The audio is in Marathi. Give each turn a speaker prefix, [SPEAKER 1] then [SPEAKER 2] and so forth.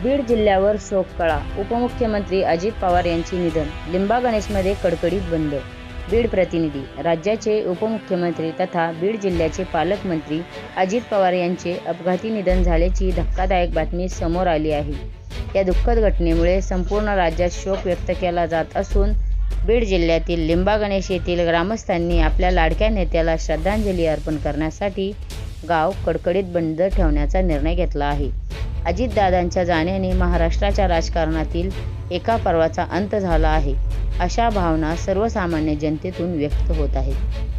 [SPEAKER 1] बीड जिल्ह्यावर शोककळा. उपमुख्यमंत्री अजित पवार यांचे निधन. लिंबा गणेशमध्ये कडकडीत बंद. बीड प्रतिनिधी. राज्याचे उपमुख्यमंत्री तथा बीड जिल्ह्याचे पालकमंत्री अजित पवार यांचे अपघाती निधन झाल्याची धक्कादायक बातमी समोर आली आहे. या दुःखद घटनेमुळे संपूर्ण राज्यात शोक व्यक्त केला जात असून बीड जिल्ह्यातील लिंबा गणेश येथील ग्रामस्थांनी आपल्या लाडक्या नेत्याला श्रद्धांजली अर्पण करण्यासाठी गाव कडकडीत बंद ठेवण्याचा निर्णय घेतला आहे. अजितदादांच्या जाण्याने महाराष्ट्राच्या राजकारणातील एका पर्वाचा अंत झाला आहे, अशा भावना सर्वसामान्य जनतेतून व्यक्त होत आहेत.